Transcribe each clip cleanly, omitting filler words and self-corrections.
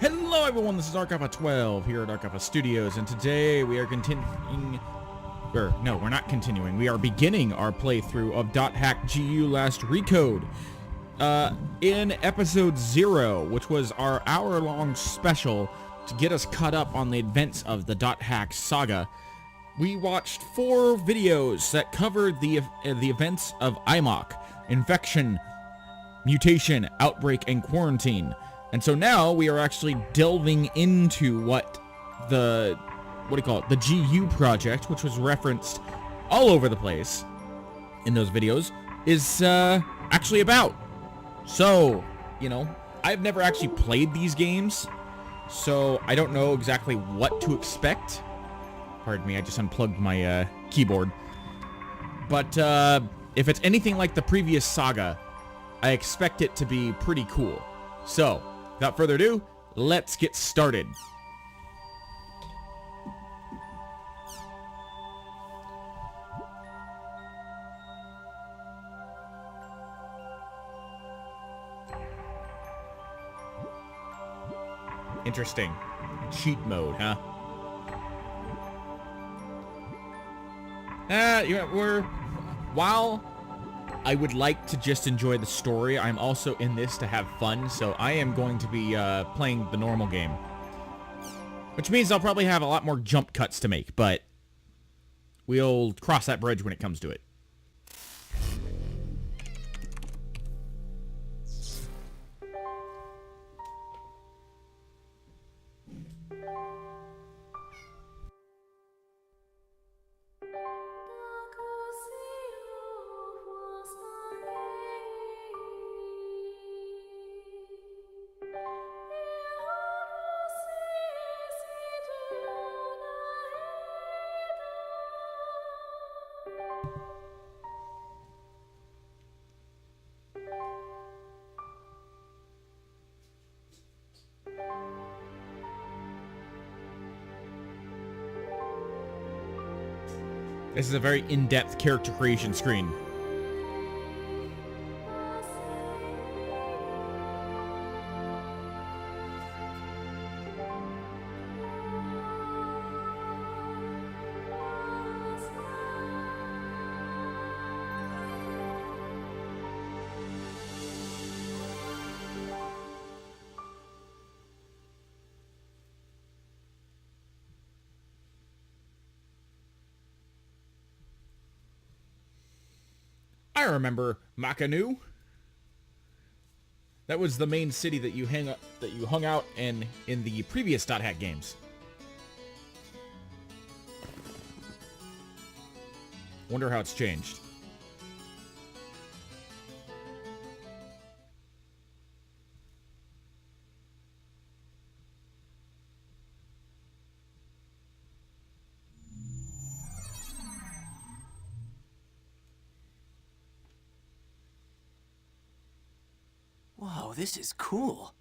Hello everyone, this is Archive12 here at Archive Studios, and today we are continuing... no, we're not continuing. We are beginning our playthrough of .hack GU Last Recode. In episode 0, which was our hour-long special to get us caught up on the events of the .hack saga, we watched 4 videos that covered the events of IMOC, Infection, Mutation, Outbreak, and Quarantine. And so now we are actually delving into what the GU project, which was referenced all over the place in those videos, is actually about. So, you know, I've never actually played these games, so I don't know exactly what to expect. Pardon me, I just unplugged my keyboard. But if it's anything like the previous saga, I expect it to be pretty cool. So, without further ado, let's get started. Interesting. Cheat mode, huh? While I would like to just enjoy the story, I'm also in this to have fun, so I am going to be playing the normal game. Which means I'll probably have a lot more jump cuts to make, but we'll cross that bridge when it comes to it. This is a very in-depth character creation screen. I remember Makanu. That was the main city that you hung out in the previous .hack games. Wonder how it's changed. Whoa, this is cool.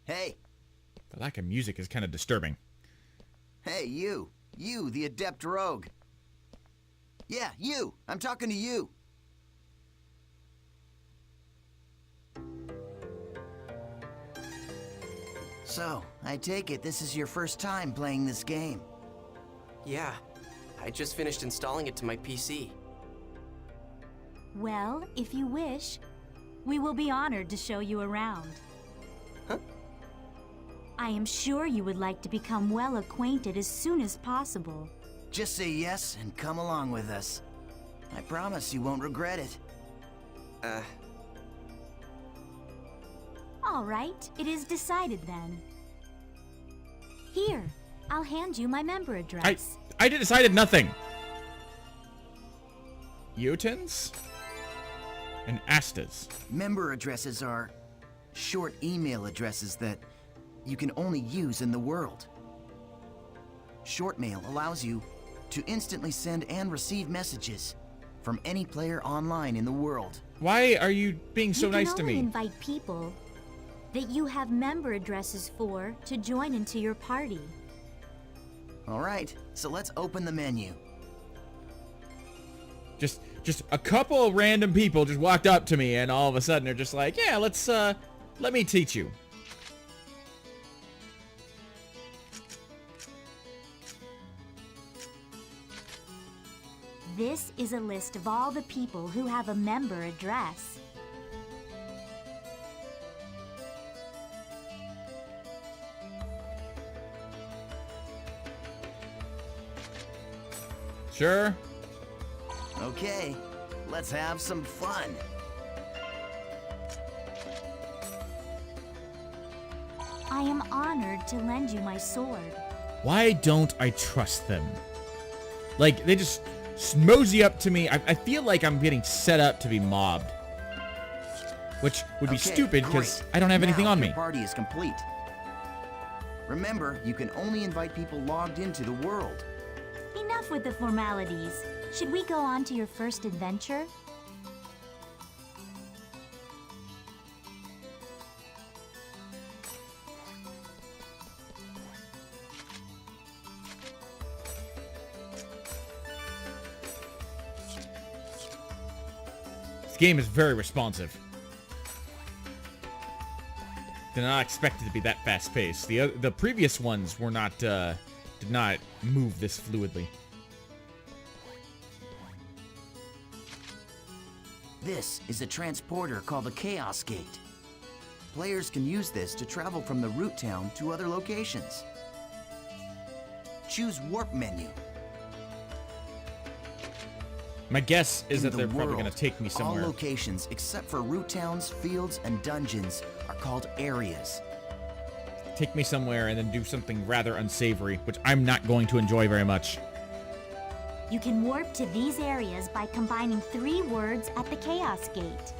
Hey. The lack of music is kind of disturbing. Hey, you, the adept rogue. Yeah, you. I'm talking to you. So, I take it this is your first time playing this game. Yeah, I just finished installing it to my PC. Well, if you wish, we will be honored to show you around. Huh? I am sure you would like to become well acquainted as soon as possible. Just say yes and come along with us. I promise you won't regret it. All right, it is decided then. Here, I'll hand you my member address. I decided nothing. Jotuns? And Astas. Member addresses are short email addresses that you can only use in the world. Short mail allows you to instantly send and receive messages from any player online in the world. Why are you being so nice to me? You can only invite people that you have member addresses for to join into your party. All right, so let's open the menu. Just a couple of random people just walked up to me and all of a sudden they're just like, yeah, let me teach you. This is a list of all the people who have a member address. Sure. Okay, let's have some fun. I am honored to lend you my sword. Why don't I trust them? Like, they just mosey up to me. I feel like I'm getting set up to be mobbed. Which would be stupid because I don't have anything on me. The party is complete. Remember, you can only invite people logged into the world. Enough with the formalities. Should we go on to your first adventure? This game is very responsive. Did not expect it to be that fast-paced. The previous ones were not did not move this fluidly. This is a transporter called the Chaos Gate. Players can use this to travel from the root town to other locations. Choose Warp menu. My guess is In that the they're probably world, going to take me somewhere. All locations except for root towns, fields, and dungeons are called areas. Take me somewhere and then do something rather unsavory, which I'm not going to enjoy very much. You can warp to these areas by combining 3 words at the Chaos Gate.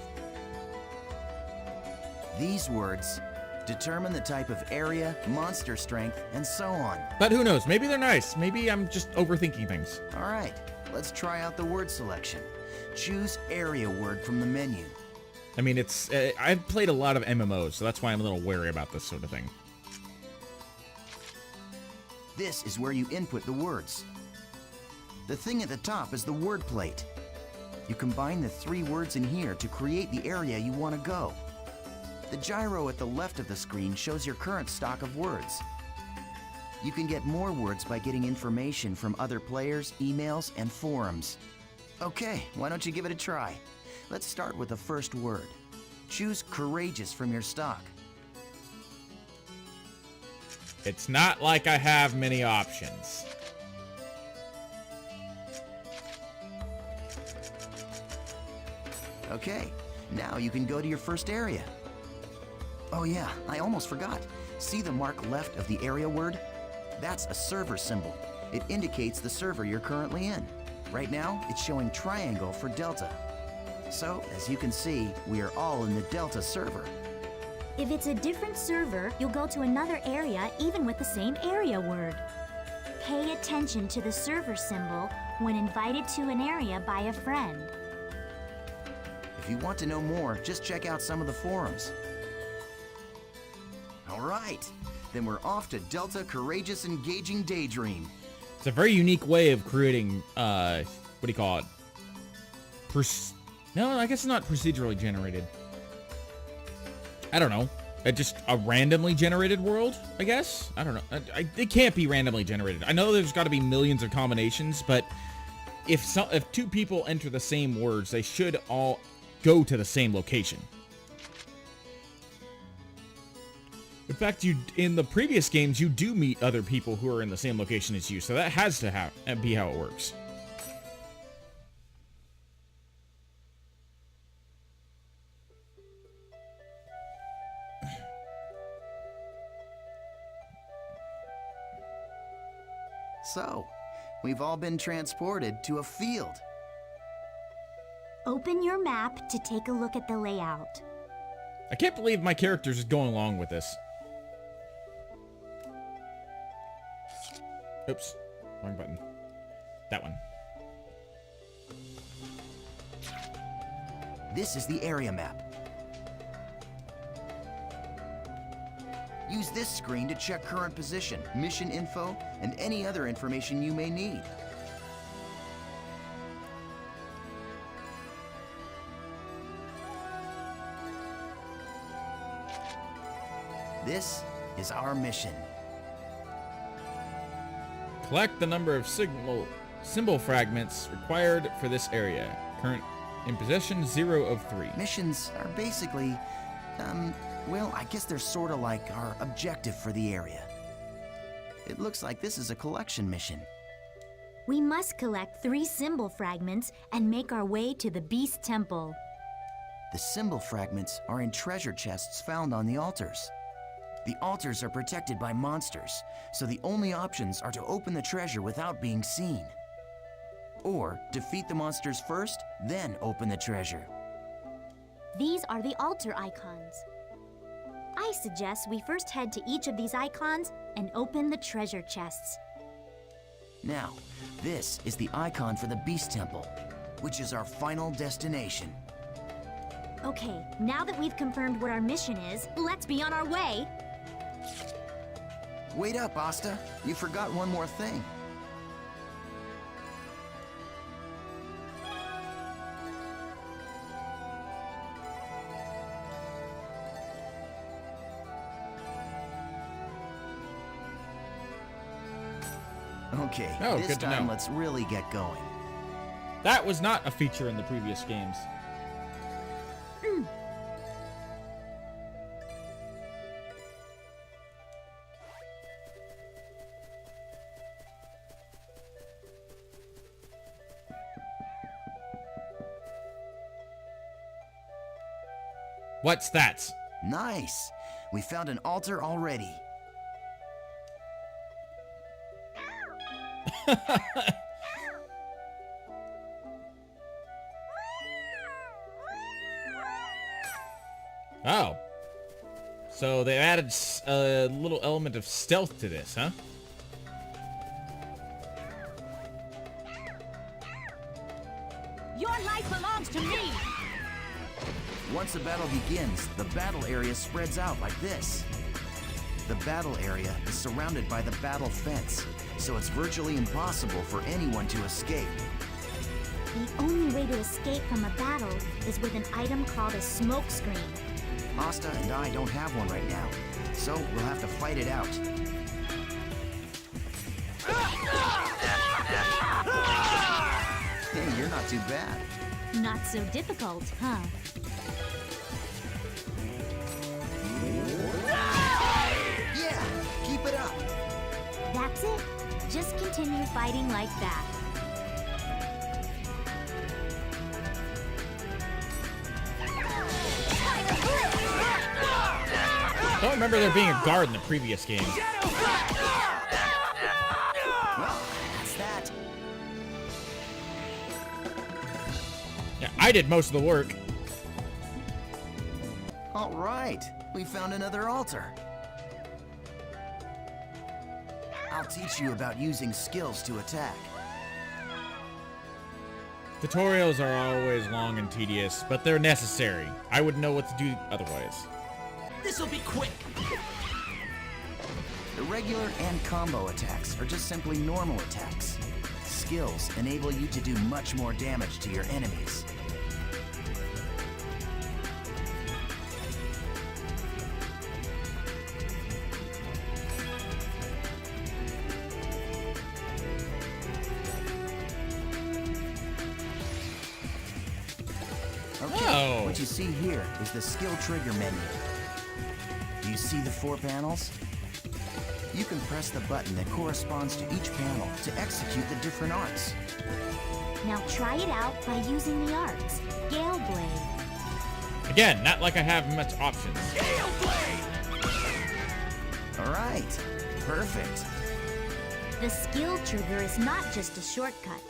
These words determine the type of area, monster strength, and so on. But who knows? Maybe they're nice. Maybe I'm just overthinking things. All right, let's try out the word selection. Choose area word from the menu. I mean, it's I've played a lot of MMOs, so that's why I'm a little wary about this sort of thing. This is where you input the words. The thing at the top is the word plate. You combine the 3 words in here to create the area you want to go. The gyro at the left of the screen shows your current stock of words. You can get more words by getting information from other players, emails, and forums. Okay, why don't you give it a try? Let's start with the first word. Choose courageous from your stock. It's not like I have many options. Okay, now you can go to your first area. Oh yeah, I almost forgot. See the mark left of the area word? That's a server symbol. It indicates the server you're currently in. Right now, it's showing triangle for Delta. So, as you can see, we are all in the Delta server. If it's a different server, you'll go to another area even with the same area word. Pay attention to the server symbol when invited to an area by a friend. If you want to know more, just check out some of the forums. All right, then we're off to Delta Courageous Engaging Daydream. It's a very unique way of creating, what do you call it? No, I guess it's not procedurally generated. I don't know. Just a randomly generated world, I guess? I don't know. It can't be randomly generated. I know there's got to be millions of combinations, but if 2 people enter the same words, they should all go to the same location. In fact, in the previous games, you do meet other people who are in the same location as you, so that has to be how it works. So, we've all been transported to a field. Open your map to take a look at the layout. I can't believe my character's just going along with this. Oops. Wrong button. That one. This is the area map. Use this screen to check current position, mission info, and any other information you may need. This is our mission. Collect the number of symbol fragments required for this area. Current in possession, 0 of 3. Missions are basically, well, I guess they're sort of like our objective for the area. It looks like this is a collection mission. We must collect 3 symbol fragments and make our way to the Beast Temple. The symbol fragments are in treasure chests found on the altars. The altars are protected by monsters, so the only options are to open the treasure without being seen. Or defeat the monsters first, then open the treasure. These are the altar icons. I suggest we first head to each of these icons and open the treasure chests. Now, this is the icon for the Beast Temple, which is our final destination. Okay, now that we've confirmed what our mission is, let's be on our way. Wait up, Asta. You forgot one more thing. Okay, Oh, this good to time know. let's really get going. That was not a feature in the previous games. What's that? Nice! We found an altar already. Oh. So they added a little element of stealth to this, huh? Your life belongs to me! Once the battle begins, the battle area spreads out like this. The battle area is surrounded by the battle fence, so it's virtually impossible for anyone to escape. The only way to escape from a battle is with an item called a smoke screen. Asta and I don't have one right now, so we'll have to fight it out. Hey, you're not too bad. Not so difficult, huh? Yeah, keep it up. That's it. Just continue fighting like that. I don't remember there being a guard in the previous game. Well, that's that. Yeah, I did most of the work. All right, we found another altar. I'll teach you about using skills to attack. Tutorials are always long and tedious, but they're necessary. I wouldn't know what to do otherwise. This'll be quick! The regular and combo attacks are just simply normal attacks. Skills enable you to do much more damage to your enemies. Okay, Whoa. what you see here is the skill trigger menu. Do you see the 4 panels? You can press the button that corresponds to each panel to execute the different arts. Now try it out by using the arts. Gale Blade. Again, not like I have much options. All right, perfect. The skill trigger is not just a shortcut.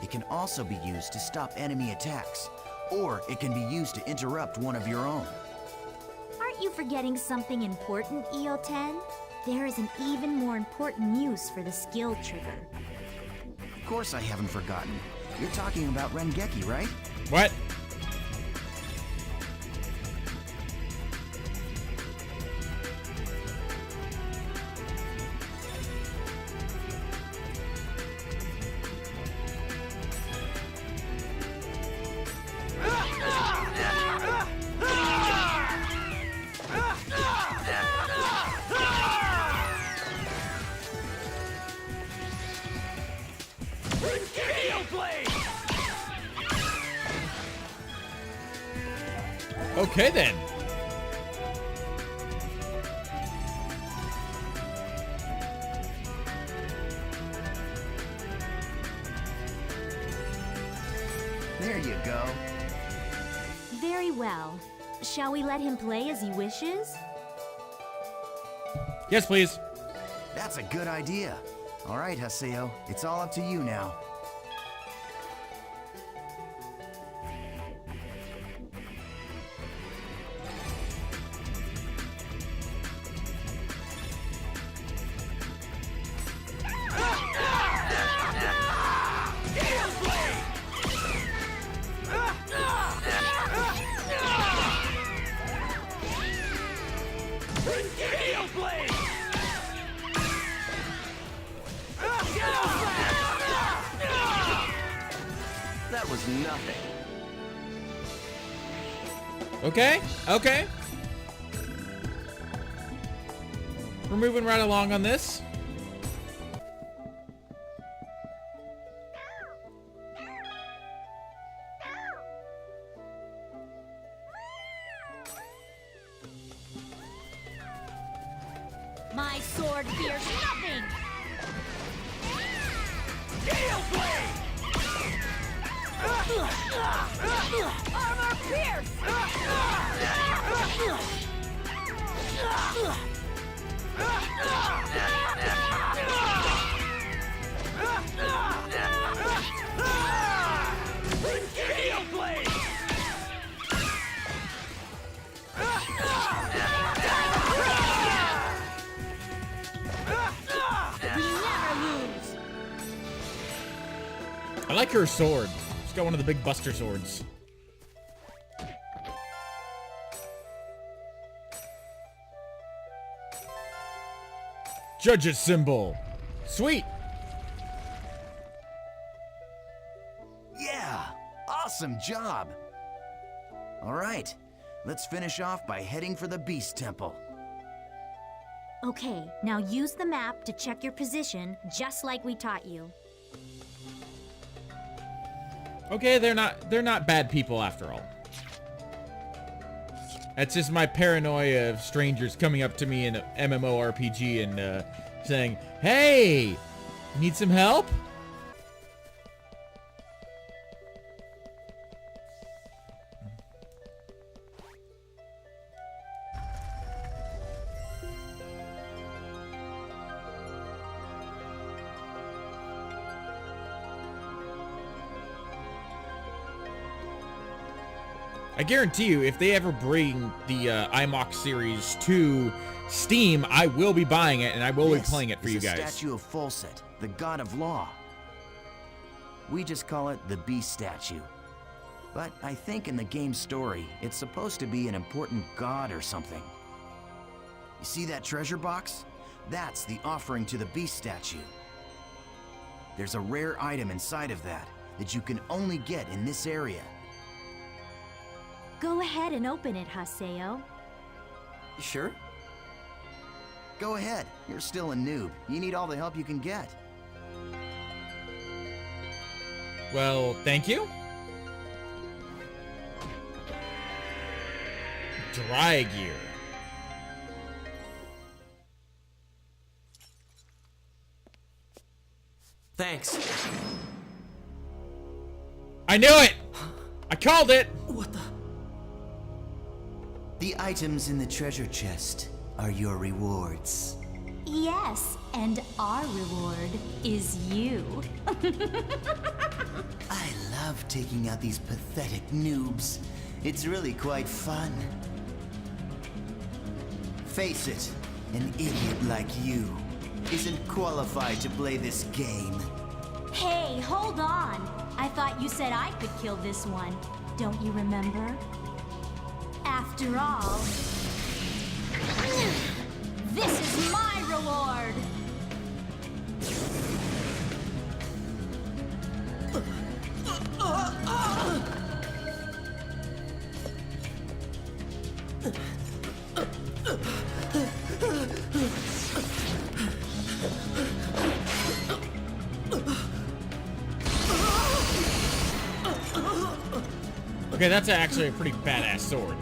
It can also be used to stop enemy attacks, or it can be used to interrupt one of your own. Aren't you forgetting something important, EO10? There is an even more important use for the skill trigger. Of course I haven't forgotten. You're talking about Rengeki, right? What? Okay then. There you go. Very well. Shall we let him play as he wishes? Yes, please. That's a good idea. All right, Haseo, it's all up to you now. That was nothing. Okay, okay. We're moving right along on this. My sword fears nothing! Armor pierce! I like her sword. She's got one of the big buster swords. Judge's symbol. Sweet. Yeah, awesome job. All right, let's finish off by heading for the Beast Temple. Okay, now use the map to check your position, just like we taught you. Okay, they're not bad people after all. That's just my paranoia of strangers coming up to me in an MMORPG and saying, "Hey, need some help?" I guarantee you, if they ever bring the IMOX series to Steam, I will be buying it and I will be playing it for you guys. This is a statue of Folset, the god of law. We just call it the Beast statue. But I think in the game's story, it's supposed to be an important god or something. You see that treasure box? That's the offering to the Beast statue. There's a rare item inside of that you can only get in this area. Go ahead and open it, Haseo. You sure? Go ahead, you're still a noob. You need all the help you can get. Well, thank you. Dry gear. Thanks. I knew it! I called it! What the? The items in the treasure chest are your rewards. Yes, and our reward is you. I love taking out these pathetic noobs. It's really quite fun. Face it, an idiot like you isn't qualified to play this game. Hey, hold on. I thought you said I could kill this one. Don't you remember? After all, this is my reward! Okay, that's actually a pretty badass sword.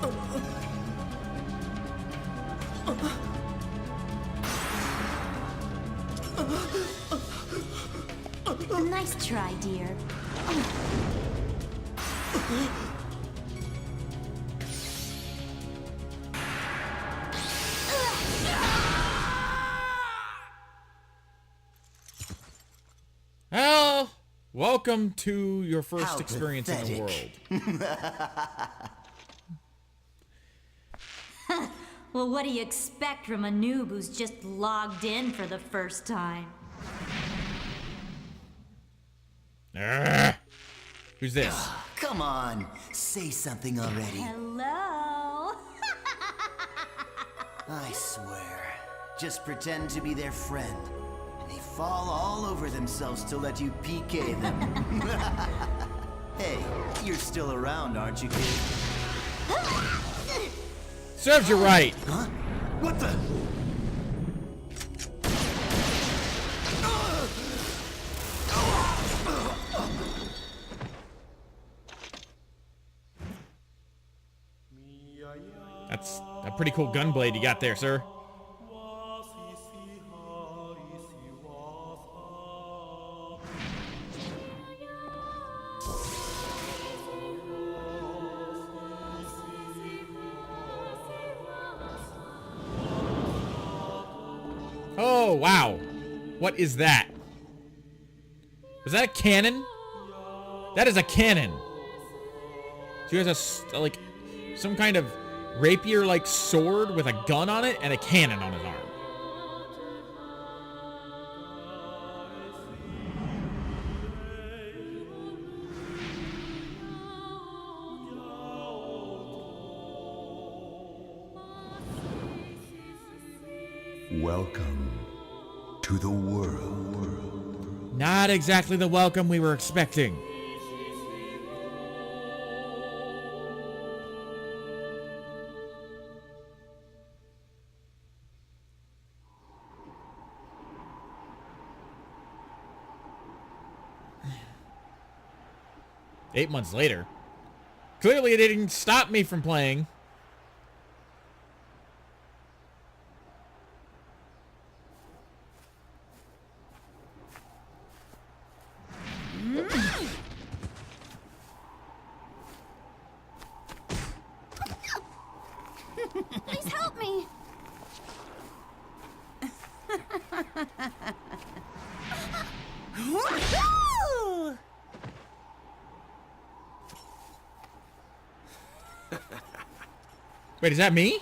Nice try, dear. Well, welcome to your first How experience in the pathetic. world. Well, what do you expect from a noob who's just logged in for the first time? Who's this? Come on, say something already. Hello? I swear. Just pretend to be their friend. And they fall all over themselves to let you PK them. Hey, you're still around, aren't you, kid? Serves you right. Huh? What the? That's a pretty cool gunblade you got there, sir. Oh, wow. What is that? Was that a cannon? That is a cannon. So he has like some kind of rapier-like sword with a gun on it and a cannon on his arm. Welcome to the world. Not exactly the welcome we were expecting. Eight months later. Clearly it didn't stop me from playing. Please help me! Wait, is that me?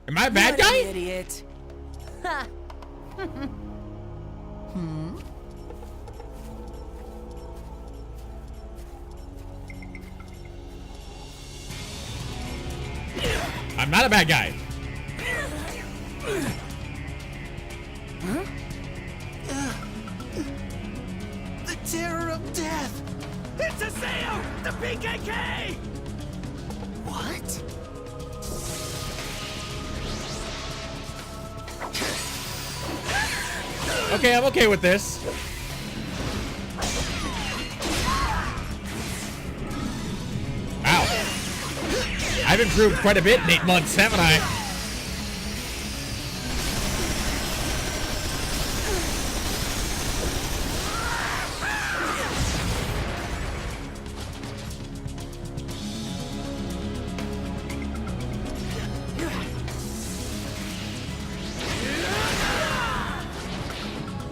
Am I a bad guy? Idiot. I'm not a bad guy. The terror of death! It's Haseo, the PKK! What? Okay, I'm okay with this. Wow. I've improved quite a bit in 8 months, haven't I?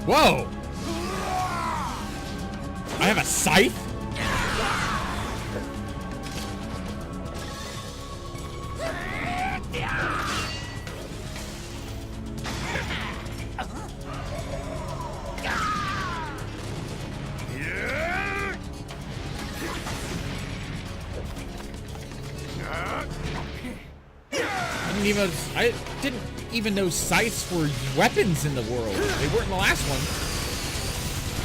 Whoa! I have a scythe? I didn't even know scythes were weapons in the world. They weren't in the last one.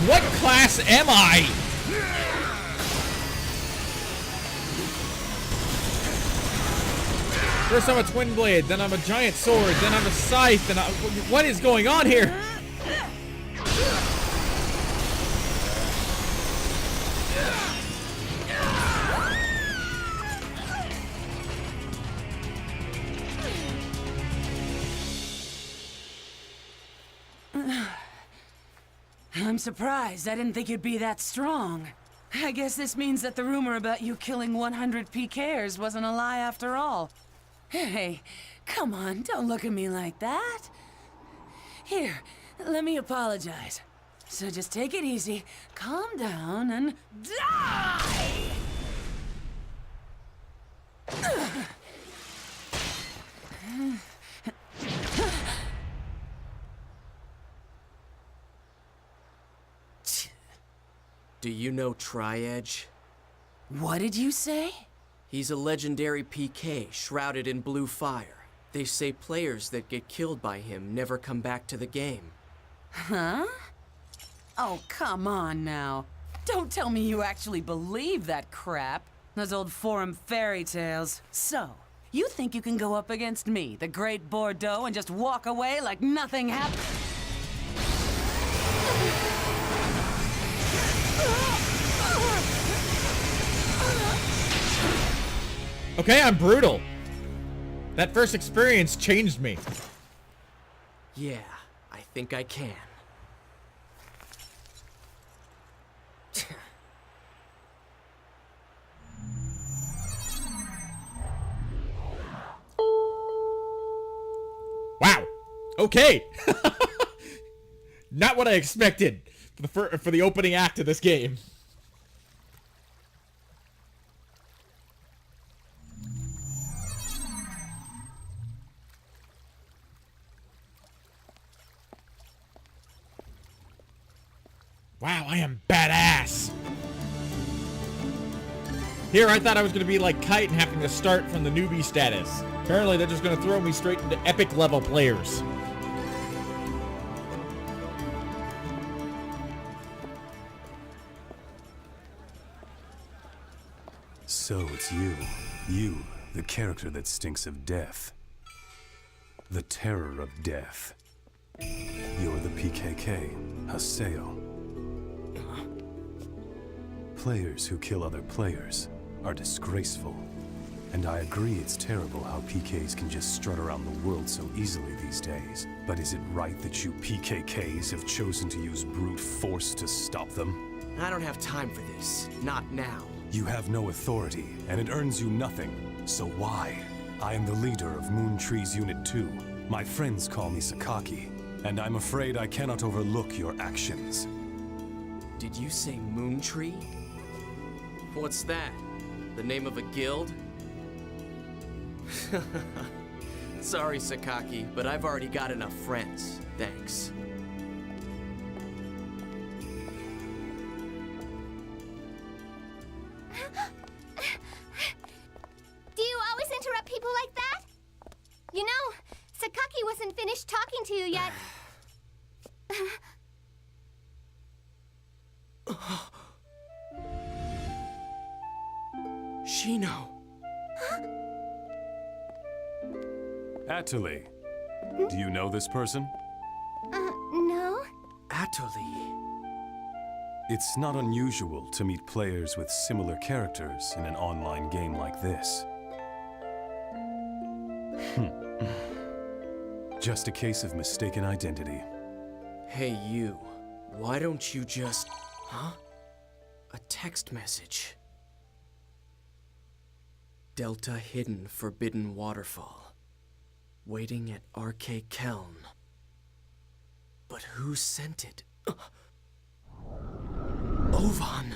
What class am I? First I'm a twin blade, then I'm a giant sword, then I'm a scythe, and what is going on here? I'm surprised. I didn't think you'd be that strong. I guess this means that the rumor about you killing 100 PKers wasn't a lie after all. Hey, come on, don't look at me like that. Here, let me apologize. So just take it easy, calm down, and die! Do you know Tri-Edge? What did you say? He's a legendary PK shrouded in blue fire. They say players that get killed by him never come back to the game. Huh? Oh, come on now. Don't tell me you actually believe that crap. Those old forum fairy tales. So, you think you can go up against me, the Great Bordeaux, and just walk away like nothing happened? Okay, I'm brutal. That first experience changed me. Yeah, I think I can. Wow. Okay. Not what I expected for the opening act of this game. Wow, I am badass. Here, I thought I was going to be like Kite and having to start from the newbie status. Apparently, they're just going to throw me straight into epic level players. So it's you. You, the character that stinks of death. The terror of death. You're the PKK, Haseo. Players who kill other players are disgraceful. And I agree it's terrible how PKs can just strut around the world so easily these days. But is it right that you PKKs have chosen to use brute force to stop them? I don't have time for this. Not now. You have no authority, and it earns you nothing. So why? I am the leader of Moon Tree's Unit 2. My friends call me Sakaki, and I'm afraid I cannot overlook your actions. Did you say Moon Tree? What's that? The name of a guild? Sorry, Sakaki, but I've already got enough friends. Thanks. Do you always interrupt people like that? You know, Sakaki wasn't finished talking to you yet. Shino. Atali, do you know this person? No? Atali. It's not unusual to meet players with similar characters in an online game like this. Just a case of mistaken identity. Hey, you. Why don't you just... Huh? A text message. Delta Hidden Forbidden Waterfall. Waiting at RK Keln. But who sent it? Ovan!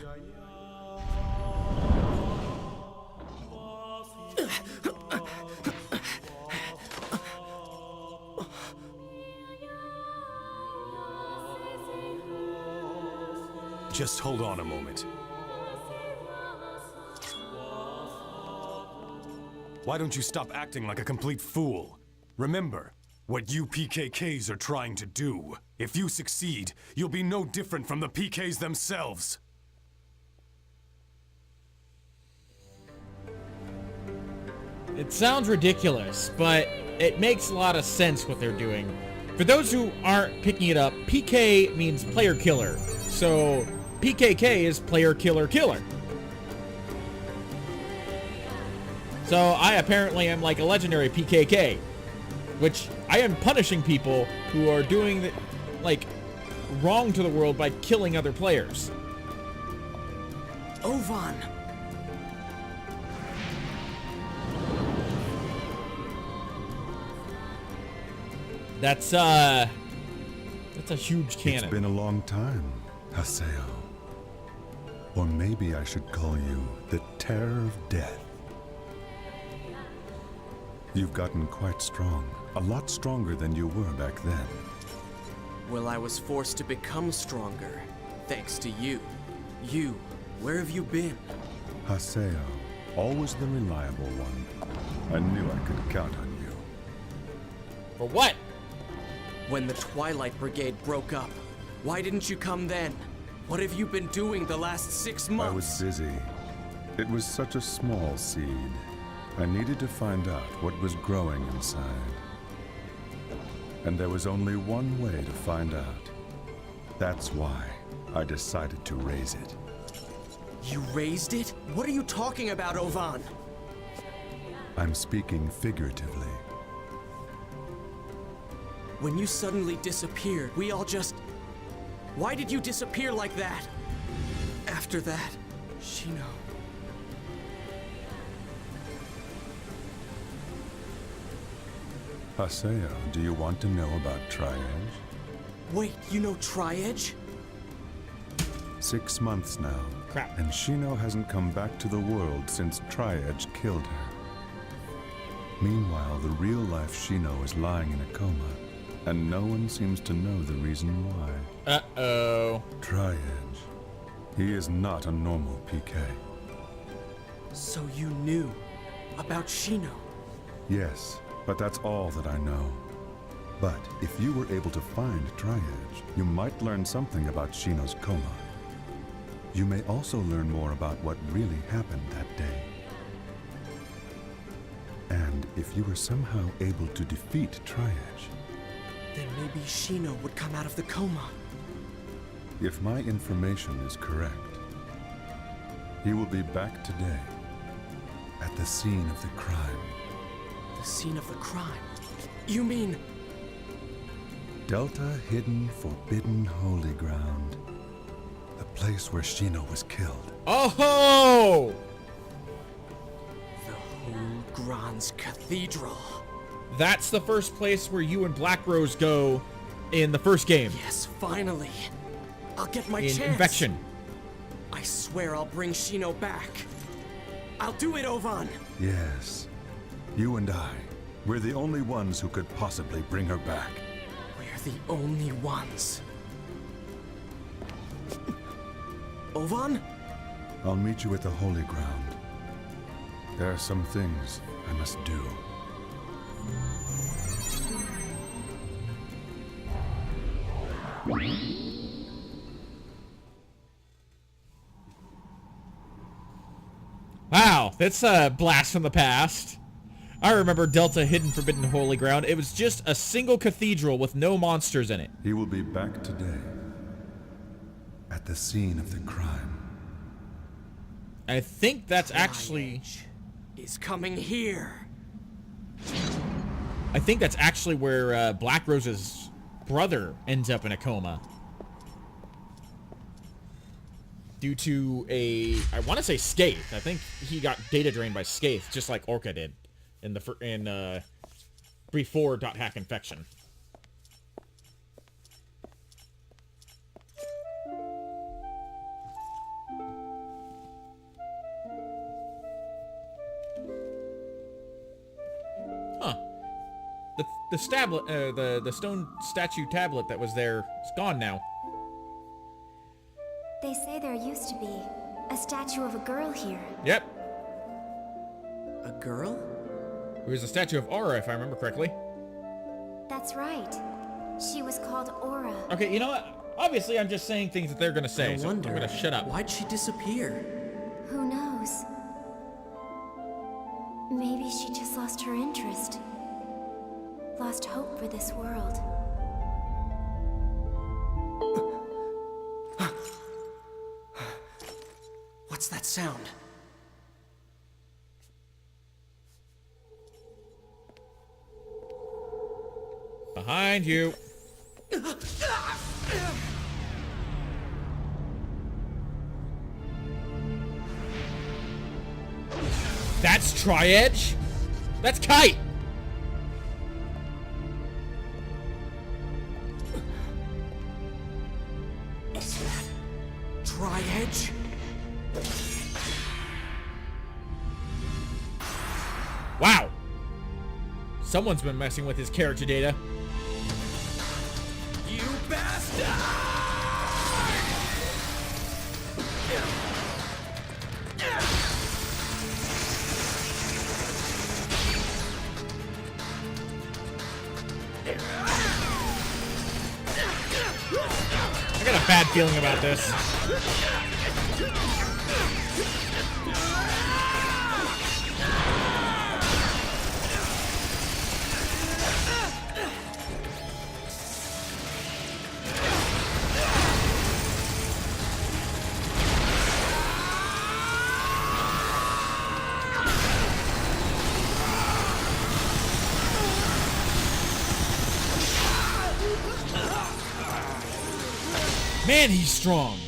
Just hold on a moment. Why don't you stop acting like a complete fool? Remember what you PKKs are trying to do. If you succeed, you'll be no different from the PKs themselves. It sounds ridiculous, but it makes a lot of sense what they're doing. For those who aren't picking it up, PK means player killer. So PKK is player killer killer. So I apparently am like a legendary PKK, which I am punishing people who are doing like, wrong to the world by killing other players. Ovan! That's a huge cannon. It's been a long time, Haseo. Or maybe I should call you the Terror of Death. You've gotten quite strong. A lot stronger than you were back then. Well, I was forced to become stronger, thanks to you. You, where have you been? Haseo, always the reliable one. I knew I could count on you. For what? When the Twilight Brigade broke up, why didn't you come then? What have you been doing the last 6 months? I was busy. It was such a small seed. I needed to find out what was growing inside. And there was only one way to find out. That's why I decided to raise it. You raised it? What are you talking about, Ovan? I'm speaking figuratively. When you suddenly disappeared, we all just... Why did you disappear like that? After that, Shino... Haseo, do you want to know about Tri-Edge? Wait, you know Tri-Edge? 6 months now. Crap. And Shino hasn't come back to the world since Tri-Edge killed her. Meanwhile, the real-life Shino is lying in a coma, and no one seems to know the reason why. Uh-oh. Tri-Edge. He is not a normal PK. So you knew about Shino? Yes, but that's all that I know. But if you were able to find Tri-Edge, you might learn something about Shino's coma. You may also learn more about what really happened that day. And if you were somehow able to defeat Tri-Edge, Then maybe Shino would come out of the coma. if my information is correct, he will be back today at the scene of the crime. The scene of the crime? You mean... Delta Hidden Forbidden Holy Ground. The place where Shino was killed. Oh! the Whole Grand's Cathedral? That's the first place where you and Black Rose go in the first game. Yes, finally. I'll get my In chance. Infection. I swear I'll bring Shino back. I'll do it, Ovan. Yes. You and I. We're the only ones who could possibly bring her back. We're the only ones. Ovan? I'll meet you at the Holy Ground. There are some things I must do. Wow, that's a blast from the past. I remember Delta Hidden Forbidden Holy Ground. It was just a single cathedral with no monsters in it. He will be back today at the scene of the crime. I think that's actually... Tri-Edge is coming here. I think that's actually where Black Rose's brother ends up in a coma. Due to a... I want to say Skaith. I think he got data drained by Skaith, just like Orca did in the before .hack infection. Huh. The stablet, the stone statue tablet that was there is gone now. They say there used to be a statue of a girl here. Yep. A girl? It was a statue of Aura, if I remember correctly. That's right. She was called Aura. Okay, you know what? Obviously, I'm just saying things that they're gonna say, I so wonder, I'm gonna shut up. Why'd she disappear? Who knows? Maybe she just lost her interest. Lost hope for this world. What's that sound? Behind you. That's Tri-Edge? That's Kite! Is that Tri-Edge? Wow! Someone's been messing with his character data. You bastard! I got a bad feeling about this. Man, he's strong.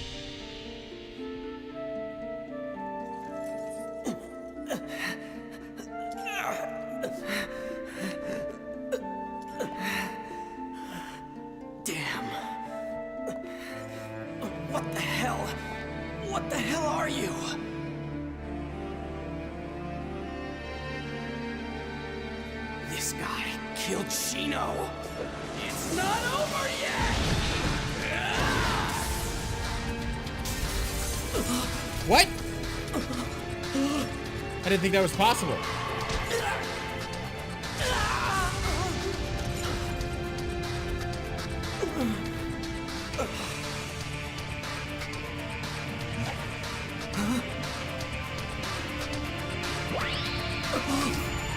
Damn. What the hell? What the hell are you? This guy killed Shino. It's not over yet! What? I didn't think that was possible.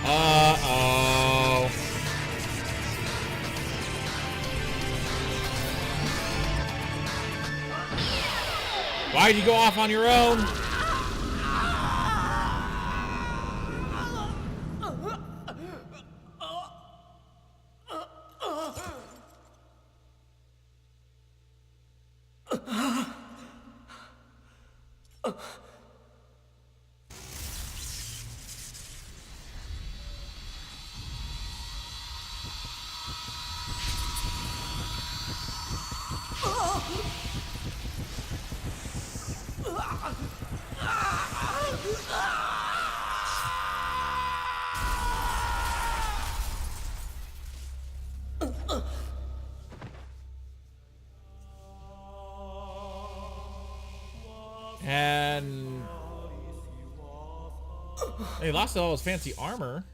Uh-oh. Why'd you go off on your own? And he lost all his fancy armor.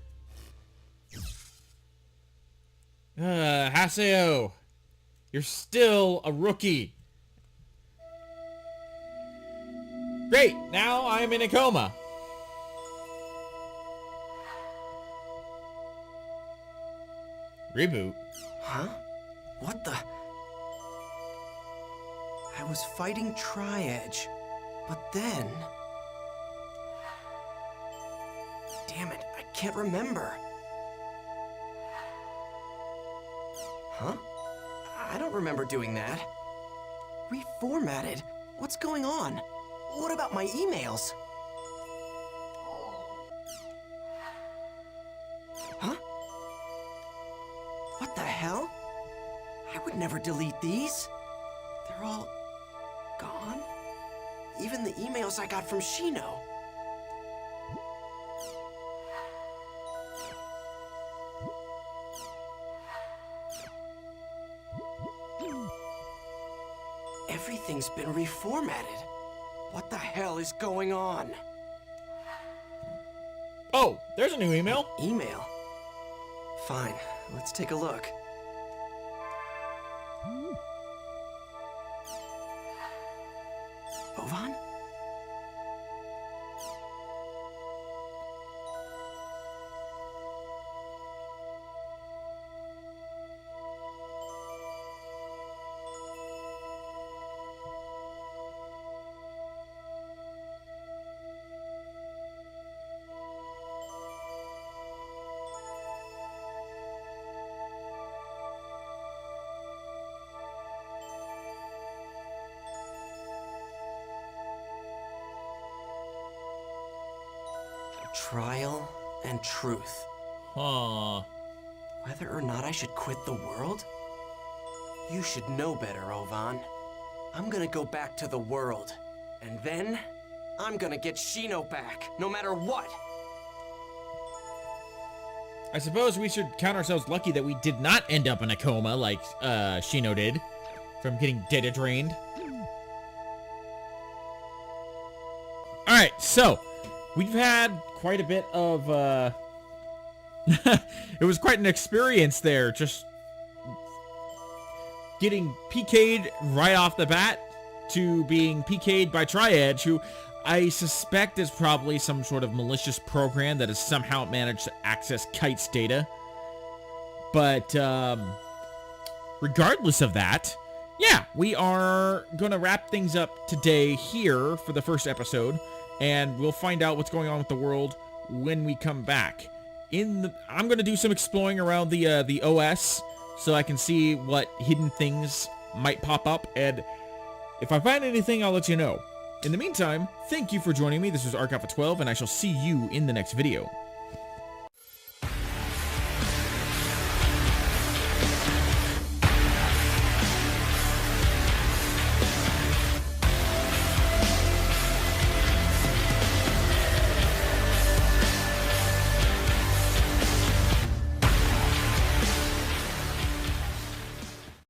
Haseo, you're still a rookie. Great, now I'm in a coma. Reboot? Huh? What the? I was fighting Tri-Edge, but then... Damn it, I can't remember. Huh? I don't remember doing that. Reformatted? What's going on? What about my emails? Huh? What the hell? I would never delete these. They're all gone? Even the emails I got from Shino. Everything's been reformatted. What the hell is going on? Oh, there's a new email. Email? Fine, let's take a look. Ovan? Trial and truth. Huh. Whether or not I should quit the world? You should know better, Ovan. I'm gonna go back to the world. And then, I'm gonna get Shino back, no matter what. I suppose we should count ourselves lucky that we did not end up in a coma like Shino did from getting data drained. Alright, so we've had quite a bit of it was quite an experience there, just getting PK'd right off the bat to being PK'd by Triad, who I suspect is probably some sort of malicious program that has somehow managed to access Kite's data. But regardless of that, yeah, we are going to wrap things up today here for the first episode, and we'll find out what's going on with the world when we come back. I'm going to do some exploring around the OS so I can see what hidden things might pop up, and if I find anything, I'll let you know. In the meantime, thank you for joining me. This was Arc Alpha 12, and I shall see you in the next video.